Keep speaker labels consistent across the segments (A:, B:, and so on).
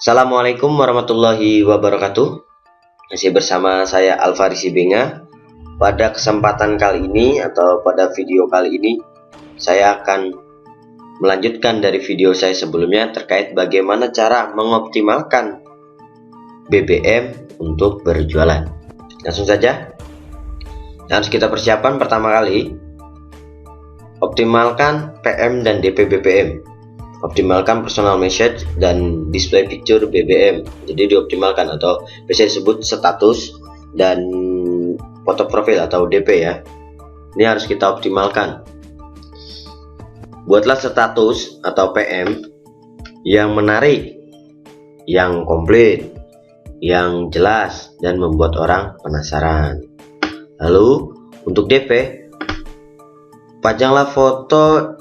A: Assalamualaikum warahmatullahi wabarakatuh. Masih bersama saya Alfarisi Benga. Pada kesempatan kali ini atau pada video kali ini, saya akan melanjutkan dari video saya sebelumnya terkait bagaimana cara mengoptimalkan BBM untuk berjualan. Langsung saja. Yang harus kita persiapkan pertama kali, optimalkan PM dan DP BBM. Optimalkan personal message dan display picture BBM. Jadi dioptimalkan atau biasa disebut status dan foto profil atau DP ya. Ini harus kita optimalkan. Buatlah status atau PM yang menarik, yang komplit, yang jelas dan membuat orang penasaran. Lalu untuk DP, pajanglah foto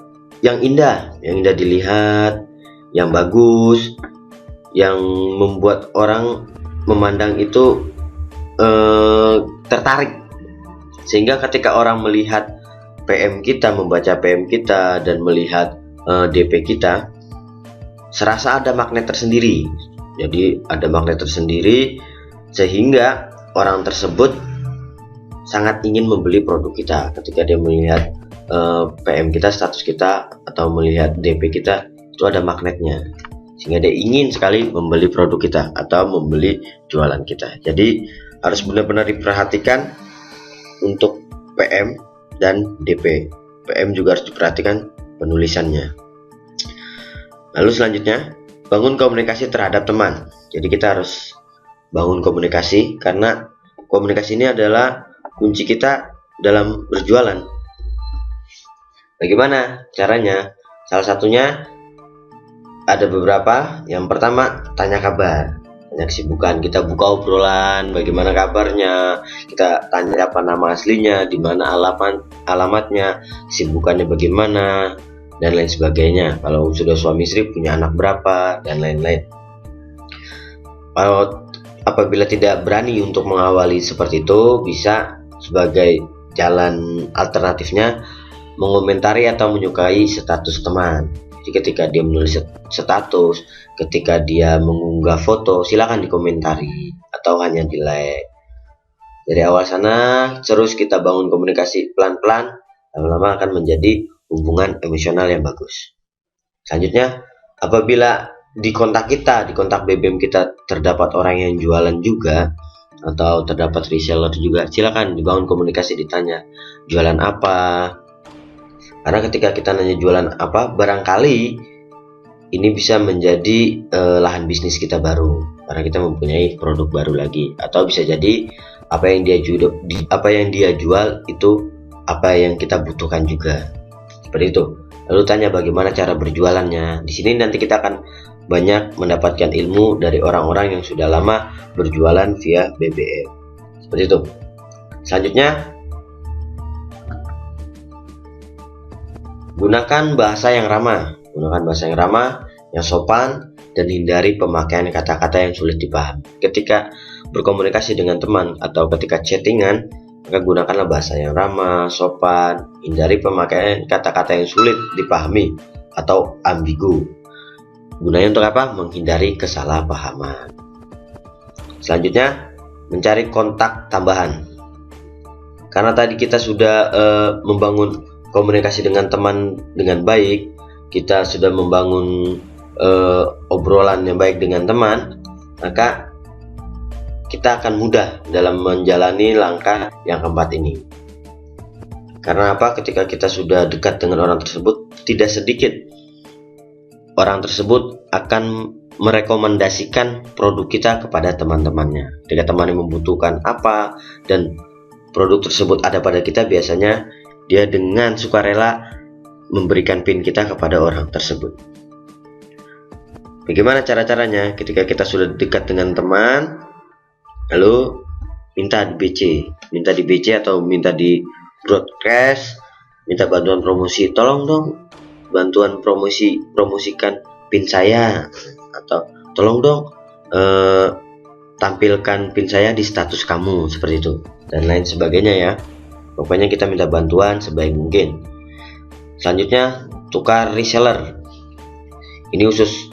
A: yang indah dilihat, yang bagus, yang membuat orang memandang itu tertarik, sehingga ketika orang melihat PM kita, membaca PM kita dan melihat DP kita, serasa ada magnet tersendiri. Jadi ada magnet tersendiri sehingga orang tersebut sangat ingin membeli produk kita ketika dia melihat PM kita, status kita, atau melihat DP kita, itu ada magnetnya sehingga dia ingin sekali membeli produk kita atau membeli jualan kita. Jadi harus benar-benar diperhatikan untuk PM dan DP. PM juga harus diperhatikan penulisannya. Lalu selanjutnya, bangun komunikasi terhadap teman. Jadi kita harus bangun komunikasi karena komunikasi ini adalah kunci kita dalam berjualan. Bagaimana caranya? Salah satunya ada beberapa. Yang pertama, tanya kabar, tanya kesibukan. Kita buka obrolan, bagaimana kabarnya. Kita tanya apa nama aslinya, di mana alamatnya, kesibukannya bagaimana, dan lain sebagainya. Kalau sudah suami istri, punya anak berapa, dan lain-lain. Apabila tidak berani untuk mengawali seperti itu, bisa sebagai jalan alternatifnya mengomentari atau menyukai status teman. Jadi ketika dia menulis status, ketika dia mengunggah foto, silakan dikomentari atau hanya di like. Dari awal sana terus kita bangun komunikasi pelan-pelan, lama-lama akan menjadi hubungan emosional yang bagus. Selanjutnya, apabila di kontak BBM kita terdapat orang yang jualan juga atau terdapat reseller juga, silakan dibangun komunikasi, ditanya jualan apa. Karena ketika kita nanya jualan apa, barangkali ini bisa menjadi lahan bisnis kita baru, karena kita mempunyai produk baru lagi. Atau bisa jadi apa yang dia jual itu apa yang kita butuhkan juga. Seperti itu. Lalu tanya bagaimana cara berjualannya. Di sini nanti kita akan banyak mendapatkan ilmu dari orang-orang yang sudah lama berjualan via BBM. Seperti itu. Selanjutnya, gunakan bahasa yang ramah. Yang sopan, dan hindari pemakaian kata-kata yang sulit dipahami. Ketika berkomunikasi dengan teman atau ketika chattingan, maka gunakanlah bahasa yang ramah, sopan, hindari pemakaian kata-kata yang sulit dipahami atau ambigu. Gunanya untuk apa? Menghindari kesalahpahaman. Selanjutnya, mencari kontak tambahan. Karena tadi kita sudah membangun komunikasi dengan teman dengan baik, kita sudah membangun obrolan yang baik dengan teman, maka kita akan mudah dalam menjalani langkah yang keempat ini. Karena apa? Ketika kita sudah dekat dengan orang tersebut, tidak sedikit orang tersebut akan merekomendasikan produk kita kepada teman-temannya. Ketika temannya membutuhkan apa dan produk tersebut ada pada kita, biasanya dia dengan sukarela memberikan PIN kita kepada orang tersebut. Bagaimana cara-caranya? Ketika kita sudah dekat dengan teman, lalu minta di BC atau minta di broadcast, minta bantuan promosi. Tolong dong bantuan promosikan PIN saya, atau tolong dong tampilkan PIN saya di status kamu, seperti itu, dan lain sebagainya ya. Pokoknya kita minta bantuan sebaik mungkin. Selanjutnya, tukar reseller. Ini khusus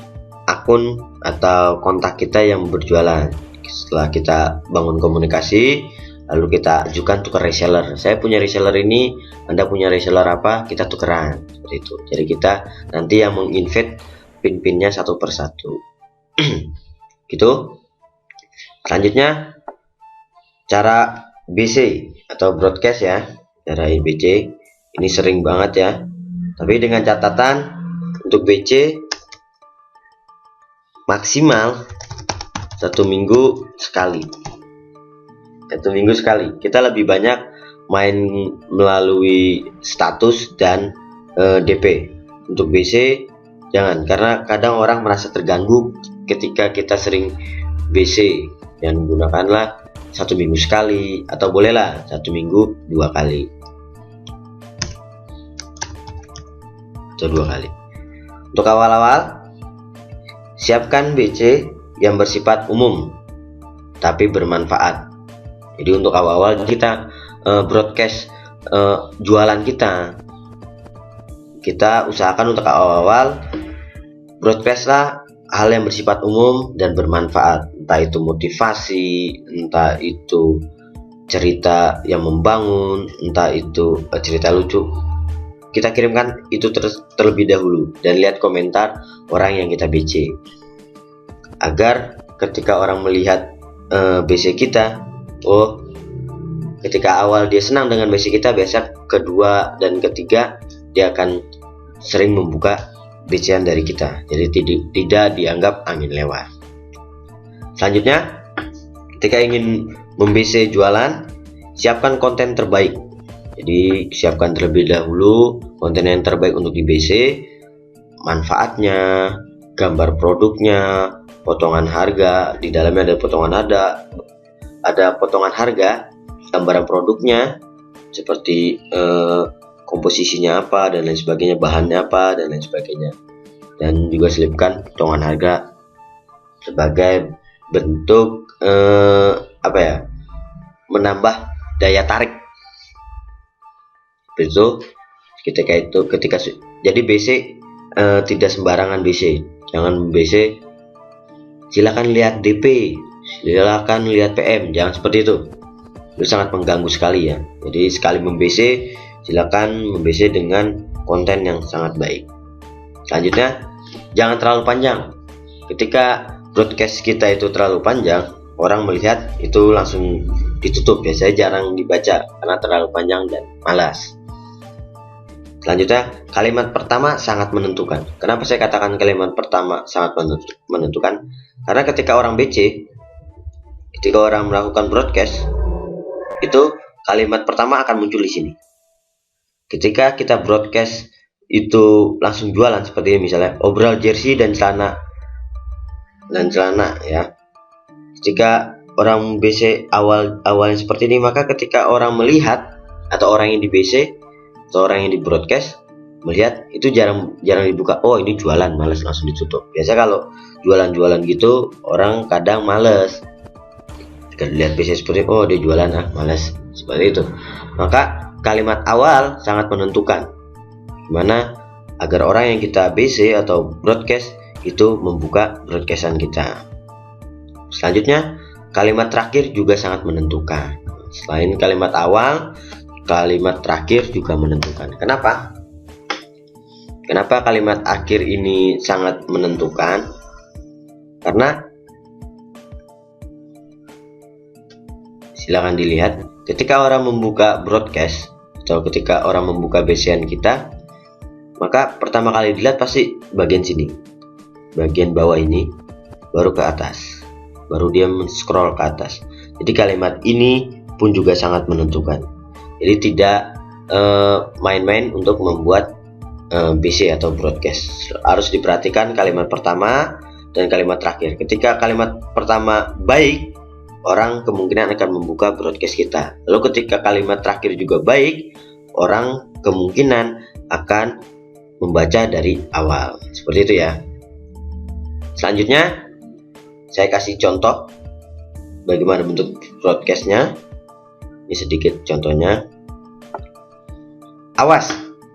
A: akun atau kontak kita yang berjualan. Setelah kita bangun komunikasi, lalu kita ajukan tukar reseller. Saya punya reseller ini, Anda punya reseller apa, kita tukeran seperti itu. Jadi kita nanti yang menginvite pin-pinnya satu persatu. Gitu. Selanjutnya cara BC atau broadcast ya. Cara BC ini sering banget ya. Tapi dengan catatan untuk BC maksimal 1 minggu sekali. 1 minggu sekali. Kita lebih banyak main melalui status dan DP. Untuk BC jangan, karena kadang orang merasa terganggu ketika kita sering BC. Dan gunakanlah 1 minggu sekali, atau bolehlah 1 minggu 2 kali atau 2 kali. Untuk awal-awal, siapkan BC yang bersifat umum tapi bermanfaat. Jadi untuk awal-awal kita broadcast jualan kita usahakan untuk awal-awal broadcastlah hal yang bersifat umum dan bermanfaat, entah itu motivasi, entah itu cerita yang membangun, entah itu cerita lucu. Kita kirimkan itu terlebih dahulu dan lihat komentar orang yang kita BC, agar ketika orang melihat BC kita, oh ketika awal dia senang dengan BC kita, biasa kedua dan ketiga dia akan sering membuka BC-an dari kita, jadi tidak dianggap angin lewat. Selanjutnya, ketika ingin mem-BC jualan, siapkan konten terbaik. Jadi siapkan terlebih dahulu konten yang terbaik untuk di BC, manfaatnya, gambar produknya, potongan harga, di dalamnya ada potongan harga, gambaran produknya seperti komposisinya apa dan lain sebagainya, bahannya apa dan lain sebagainya, dan juga selipkan potongan harga sebagai bentuk menambah daya tarik. Betul. Ketika jadi BC tidak sembarangan BC, jangan BC silakan lihat DP, silakan lihat PM, jangan seperti itu sangat mengganggu sekali ya. Jadi sekali mem-BC, silakan mem-BC dengan konten yang sangat baik. Selanjutnya, jangan terlalu panjang. Ketika broadcast kita itu terlalu panjang, orang melihat itu langsung ditutup. Biasanya jarang dibaca karena terlalu panjang dan malas. Selanjutnya, kalimat pertama sangat menentukan. Kenapa saya katakan kalimat pertama sangat menentukan? Karena ketika orang BC, ketika orang melakukan broadcast, itu kalimat pertama akan muncul di sini. Ketika kita broadcast itu langsung jualan, seperti misalnya obral jersey dan celana ya. Ketika orang BC awalnya seperti ini, maka ketika orang melihat atau orang yang di BC atau orang yang di broadcast melihat, itu jarang dibuka. Oh ini jualan, males, langsung ditutup. Biasa kalau jualan gitu orang kadang males. Ketika lihat BC seperti oh dia jualan, males, seperti itu. Maka kalimat awal sangat menentukan gimana agar orang yang kita BC atau broadcast itu membuka broadcastan kita. Selanjutnya, kalimat terakhir juga sangat menentukan. Selain kalimat awal, kalimat terakhir juga menentukan. Kenapa kalimat akhir ini sangat menentukan? Karena silakan dilihat, ketika orang membuka broadcast atau ketika orang membuka BC-an kita, maka pertama kali dilihat pasti bagian sini, bagian bawah ini, baru ke atas, baru dia men-scroll ke atas. Jadi kalimat ini pun juga sangat menentukan. Jadi tidak main-main untuk membuat BC atau broadcast. Harus diperhatikan kalimat pertama dan kalimat terakhir. Ketika kalimat pertama baik, orang kemungkinan akan membuka broadcast kita. Lalu ketika kalimat terakhir juga baik, orang kemungkinan akan membaca dari awal. Seperti itu ya. Selanjutnya, saya kasih contoh bagaimana bentuk broadcastnya. Ini sedikit contohnya. Awas,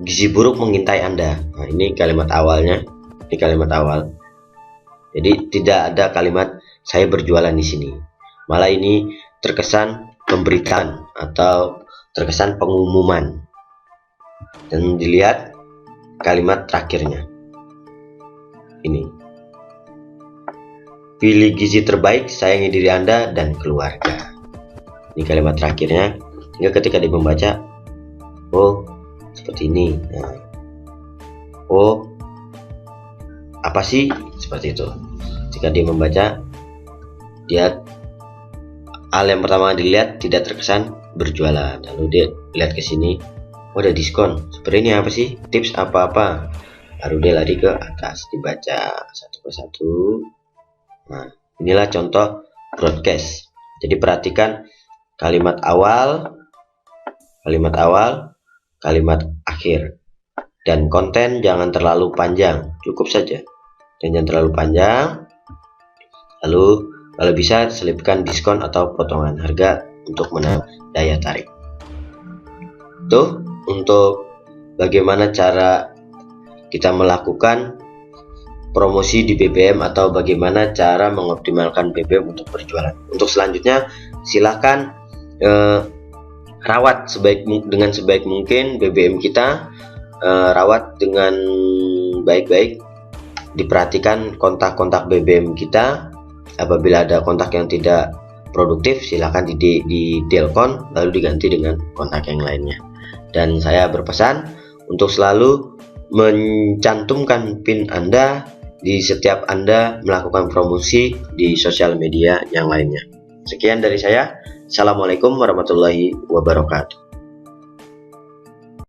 A: gizi buruk mengintai Anda. Nah, ini kalimat awalnya. Ini kalimat awal. Jadi tidak ada kalimat saya berjualan di sini. Malah ini terkesan pemberitaan atau terkesan pengumuman. Dan dilihat kalimat terakhirnya. Ini. Pilih gizi terbaik, sayangi diri Anda dan keluarga. Ini kalimat terakhirnya. Hingga ketika dia membaca, oh seperti ini. Nah, oh apa sih, seperti itu. Jika dia membaca, dia hal yang pertama dilihat tidak terkesan berjualan. Lalu dia lihat ke sini, oh ada diskon. Seperti ini apa sih, tips apa-apa. Lalu dia lari ke atas, dibaca satu persatu. Nah, inilah contoh broadcast. Jadi perhatikan kalimat awal, kalimat akhir. Dan konten jangan terlalu panjang, cukup saja. Dan jangan terlalu panjang. Lalu kalau bisa selipkan diskon atau potongan harga untuk menambah daya tarik. Tuh untuk bagaimana cara kita melakukan promosi di BBM atau bagaimana cara mengoptimalkan BBM untuk berjualan. Untuk selanjutnya silahkan rawat dengan sebaik mungkin BBM kita, rawat dengan baik-baik, diperhatikan kontak-kontak BBM kita. Apabila ada kontak yang tidak produktif, silahkan di delkon lalu diganti dengan kontak yang lainnya. Dan saya berpesan untuk selalu mencantumkan PIN Anda di setiap Anda melakukan promosi di sosial media yang lainnya. Sekian dari saya. Assalamualaikum warahmatullahi wabarakatuh.